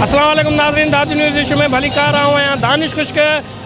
अस्सलाम वालेकुम नाज़रीन, दादू न्यूज़ इशू में भली कार रहा हूँ। दानिश खुश्क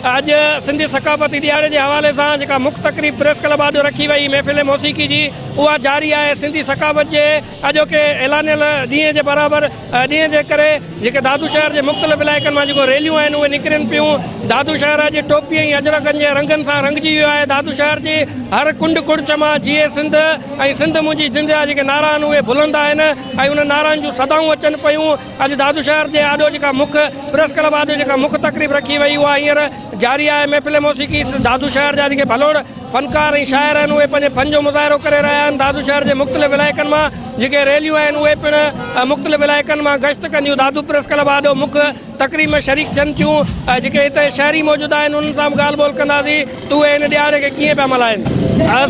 अज सिंधी सकाफ़ती दिहाड़े के हवाले से जेका मुख्य तकरीब प्रेस क्लब आॾो रखी वही महफ़िल मौसीकी जी उहा जारी है। सिंधी सकाफ़त के अॼोके ऐलानियल ॾींहं के बराबर ॾींहं के करे जेके दादू शहर के मुख़्तलिफ़ इलाइक़नि मां जेको रैलियूं आहिनि उहे निकिरनि पियूं। दादू शहर अॼु टोपी ऐं अजरकनि के रंगनि सां रंगजी वियो आहे। दादू शहर जी हर कुंड कुड़च मां जीए सिंध ऐं सिंध मुंहिंजी जिंद जेके नारा आहिनि उहे बुलंद आहिनि ऐं उन नारनि जूं सदाऊं अचनि पियूं। अॼु दादू शहर के आॾो जेका मुख्य प्रेस क्लब आॾो जेका मुख्य तकरीब रखी वही उहा हींअर जारी है। महफ़िल मौसीकी दादू शहर जा जेके भलोड़ फनकार ऐं शाइर आहिनि उहे पंहिंजे फन जो मुज़ाहिरो करे रहिया आहिनि। दादू शहर के मुख़्तलिफ़ इलाइक़नि मां जेके रैलियूं आहिनि उहे पिणु मुख़्तलिफ़ इलाइक़नि मां गश्त कंदियूं। दादू प्रेस क्लब आॾो मुख्य तकरीब में शरीक थियनि थियूं। जेके हिते शहरी मौजूद आहिनि उन्हनि सां बि ॻाल्हि ॿोल कंदासीं त उहे हिन ॾियारे खे कीअं पिया मल्हाइनि।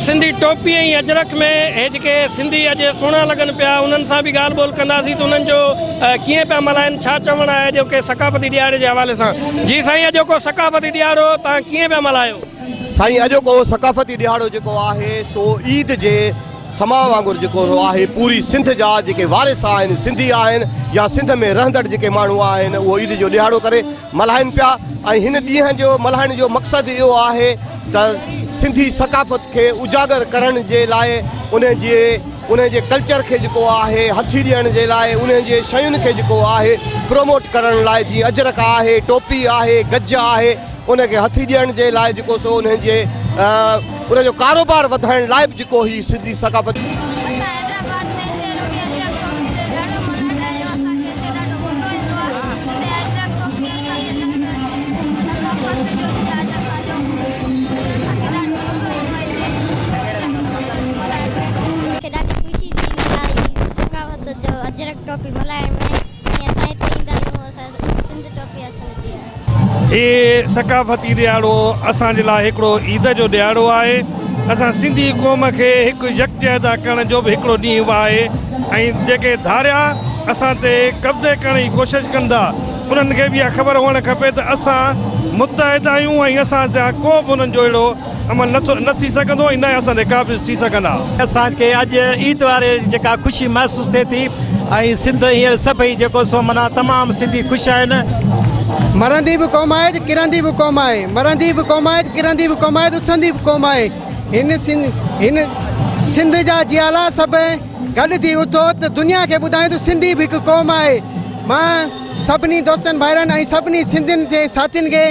सिंधी टोपी ऐं अजरक में हे जेके सिंधी अॼु सुहिणा लॻनि पिया उन्हनि सां बि ॻाल्हि ॿोल कंदासीं त उन्हनि जो कीअं पिया मल्हाइनि, छा चवणु आहे अॼोके सकाफ़ती ॾियारे जे हवाले सां। जी साईं, अॼोको सकाफ़ती ॾियारो तव्हां कीअं पिया मल्हायो? साईं, अॼोको सकाफ़ती ॾियारो जेको आहे सो ईद जे समा वांगुरु जेको आहे पूरी सिंध जा जेके वारिस आहिनि सिंधी आहिनि या सिंध में रहंदड़ जेके माण्हू आहिनि उहो ईद जो ॾियारो करे मल्हाइनि पिया। ऐं हिन ॾींहं जो मल्हाइण जो मक़सदु इहो आहे त सिंधी सकाफ़त खे उजागर करण जे लाइ उन जे कल्चर के जेको आहे हथी ॾियण जे लाइ उन जे शयुनि खे जेको आहे प्रोमोट करण लाइ जीअं अजरक आहे, टोपी आहे, गज आहे, उनखे हथी ॾियण जे लाइ जेको सो उन जो कारोबार वधाइण लाइ बि जेको ही सिंधी सकाफ़त ये सकाफ़ती ॾियारो असांजे लाइ हिकिड़ो ईद जो ॾियारो आहे। असां सिंधी क़ौम खे हिकु यकजहदा करण जो बि हिकिड़ो ॾींहुं आहे ऐं जेके धारिया असां ते कब्ज़े करण जी कोशिशि कंदा उन्हनि खे बि इहा ख़बर हुअणु खपे त असां मुतहिद आहियूं ऐं असां जा को बि उन्हनि जो अहिड़ो अमल न थी सघंदो ऐं न असां ते क़ाबिज़ थी सघंदा। असांखे अॼु ईद वारे जेका ख़ुशी महसूसु थिए थी ऐं सिंध हींअर सभई जेको सो माना तमामु सिंधी ख़ुशि आहिनि। मरंदी भी क़ौम है, किरंदी भी क़ौम है, मरंदी भी क़ौम है, किरंदी भी क़ौम है, उथंदी भी क़ौम है। इन सिंध जा जियाला सब गॾु थी उथो त दुनिया के ॿुधायूं तो सिंधी भी हिकु क़ौम है। मां सभिनी दोस्तनि भाइरनि ऐं सभिनी सिंधियुनि जे साथियुनि खे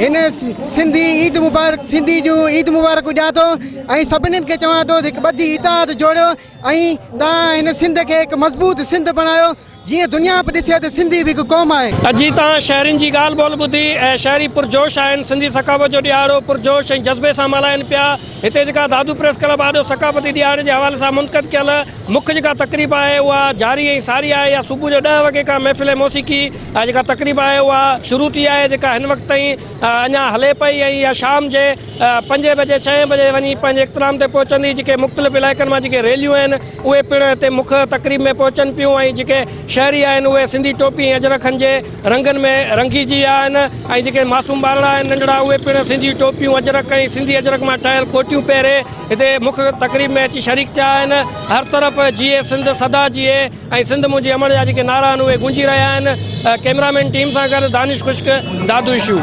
इन सिंधी ईद मुबारक सिंधी जो ईद मुबारक ॾियां थो ऐं सभिनीनि खे चवां थो हिकु ॿधी इताद जोड़ियो ऐं तव्हां हिन सिंध खे हिकु मज़बूत सिंध बणायो जी दुनिया पे ॾिसे त सिंधी भी हिकु क़ौम है। अजी तव्हां शहरियुनि जी ॻाल्हि ॿोल ॿुधी ऐं शहरी पुरजोश आहिनि। सिंधी सकाफ़त जो ॾियारो पुरजोश ऐं जज़्बे सां मल्हाइनि पिया। हिते जेका दादू प्रेस क्लब आॾो सकाफ़ती ॾियारे जे हवाले सां मुनक़द कयल मुख्य जेका तकरीब आहे उहा जारी ऐं सारी आहे। या सुबुह जो 10 वॻे खां महफ़िल मौसीकी जेका तकरीब आहे उहा शुरू थी आहे जेका हिन वक़्त ताईं अञा हले पई ऐं इहा शाम जे 5 बजे 6 बजे वञी पंहिंजे इख़्तिताम ते पहुचंदी। जेके मुख़्तलिफ़ इलाइक़नि मां जेके रैलियूं आहिनि उहे पिणु हिते मुख्य तकरीब में पहुचनि पियूं ऐं जेके शहरी आहिनि उहे सिंधी टोपी ऐं अजरखनि जे रंगनि में रंगीजी विया आहिनि ऐं जेके मासूम ॿारड़ा आहिनि नंढड़ा उहे पिणु सिंधी टोपियूं अजरक ऐं सिंधी अजरक मां ठहियल कोटियूं पहिरे हिते मुख्य तकरीब में अची शरीक थिया आहिनि। हर तरफ़ जीए सिंध सदा जीए ऐं सिंध मुंहिंजी अमर जा जेके नारा आहिनि उहे गूंजी रहिया आहिनि। कैमरामैन टीम सां गॾु दानिश खुश्क, दादू इशू।